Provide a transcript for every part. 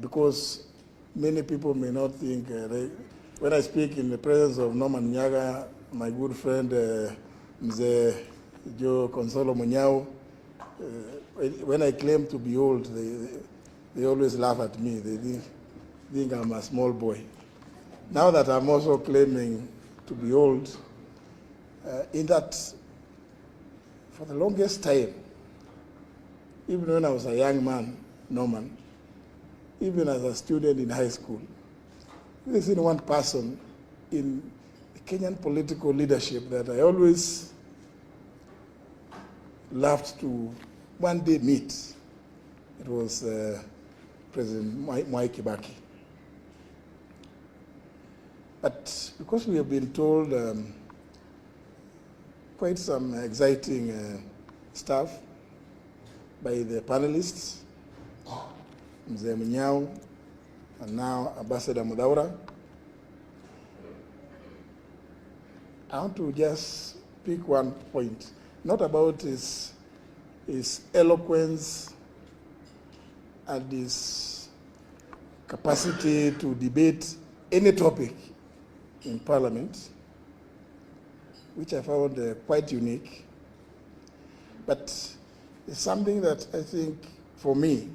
because many people may not think, when I speak in the presence of Norman Nyaga, my good friend Mzee Joe Consolo Munyao, when I claim to be old, they always laugh at me. They think I'm a small boy. Now that I'm also claiming to be old, in that for the longest time, even when I was a young man, Norman, even as a student in high school, there's been one person in the Kenyan political leadership that I always loved to one day meet. It was President Mwai Kibaki. But because we have been told quite some exciting stuff by the panelists, Mzee Munyao, and now Ambassador Mudaura, I want to just pick one point, not about his eloquence and his capacity to debate any topic in Parliament, which I found quite unique, but it's something that I think, for me,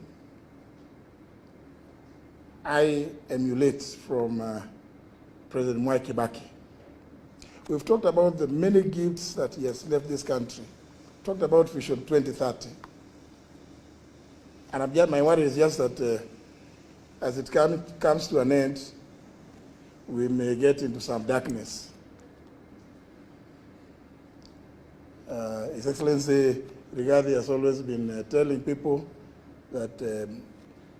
I emulate from President Mwai Kibaki. We've talked about the many gifts that he has left this country. Talked about Vision 2030. And my worry is just that as it comes to an end, we may get into some darkness. His Excellency Rigathi has always been telling people that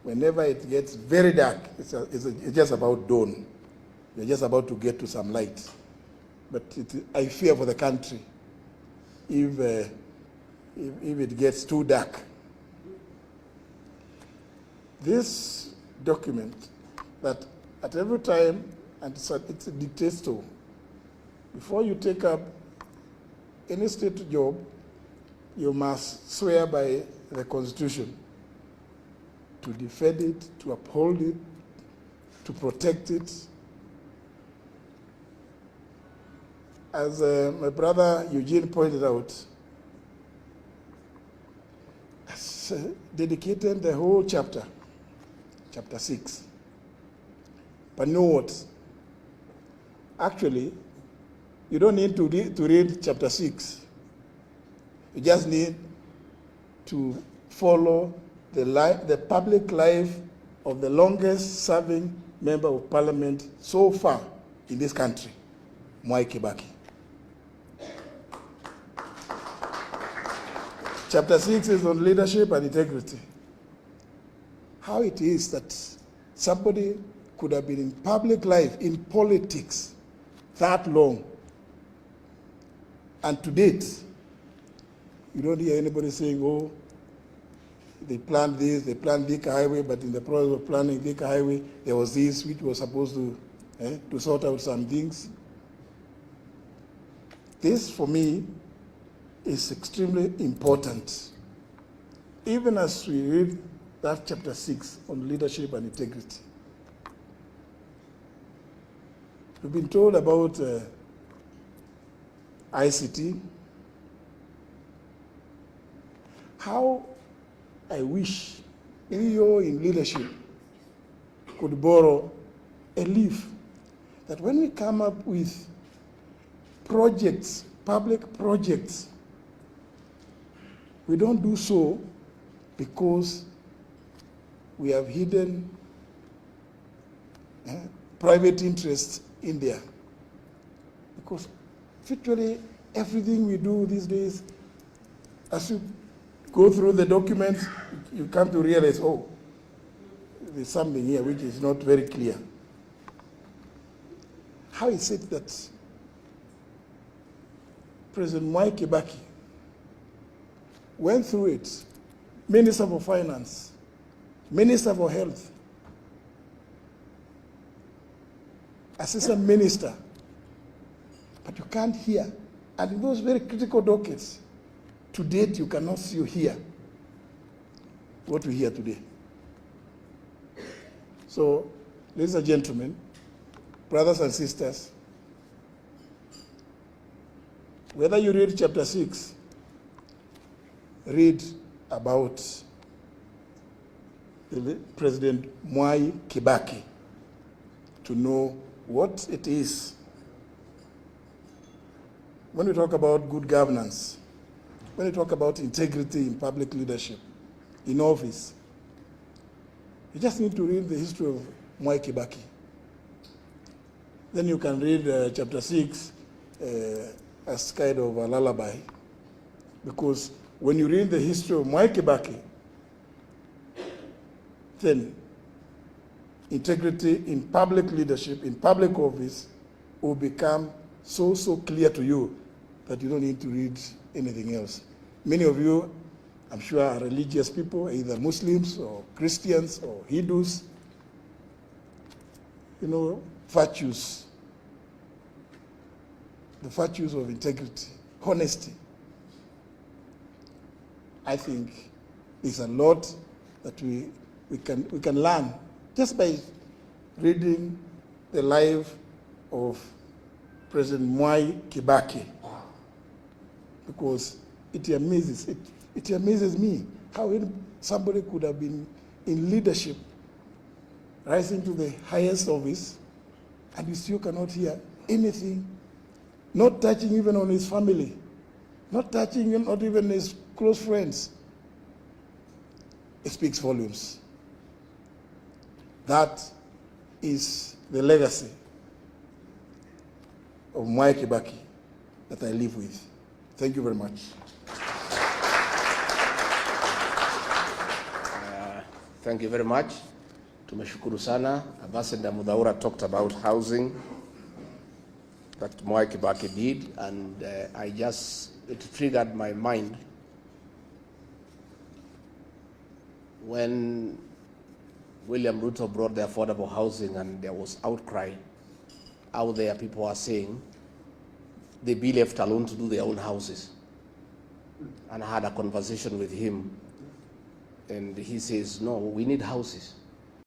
whenever it gets very dark, it's just about dawn. You're just about to get to some light. But I fear for the country if it gets too dark. This document that at every time, and it's a dictator, before you take up any state job, you must swear by the Constitution to defend it, to uphold it, to protect it. As my brother Eugene pointed out, has dedicated the whole chapter 6. But know what? Actually, you don't need to read chapter 6. You just need to follow the public life of the longest serving member of parliament so far in this country, Mwai Kibaki. Chapter 6 is on leadership and integrity. How it is that somebody could have been in public life, in politics, that long, and to date, you don't hear anybody saying, oh, they planned this, they planned Thika Highway, but in the process of planning Thika Highway, there was this which was supposed to sort out some things. This, for me, is extremely important. Even as we read that chapter 6 on leadership and integrity. We've been told about ICT. How I wish you in leadership could borrow a leaf that when we come up with projects, public projects, we don't do so because we have hidden private interests in there. Because virtually everything we do these days, as you go through the documents, you come to realize, oh, there's something here which is not very clear. How is it that President Mwai Kibaki went through it, Minister for Finance, Minister for Health, Assistant Minister, but you can't hear. And in those very critical dockets, to date you cannot see or hear what we hear today. So, ladies and gentlemen, brothers and sisters, whether you read chapter 6, read about President Mwai Kibaki to know what it is. When we talk about good governance, when we talk about integrity in public leadership, in office, you just need to read the history of Mwai Kibaki. Then you can read chapter 6 as kind of a lullaby, because when you read the history of Mwai Kibaki, then integrity in public leadership, in public office, will become so clear to you that you don't need to read anything else. Many of you, I'm sure, are religious people, either Muslims or Christians or Hindus. You know, virtues, the virtues of integrity, honesty. I think there's a lot that we can learn just by reading the life of President Mwai Kibaki, because it amazes me how somebody could have been in leadership, rising to the highest office, and you still cannot hear anything, not touching even on his family, not touching not even his close friends. It speaks volumes. That is the legacy of Mwai Kibaki that I live with. Thank you very much. Thank you very much. Tumeshukuru sana. Ambassador Muturi talked about housing that Mwai Kibaki did, and it triggered my mind when William Ruto brought the affordable housing and there was outcry out there. People are saying they be left alone to do their own houses. And I had a conversation with him, and he says, no, we need houses.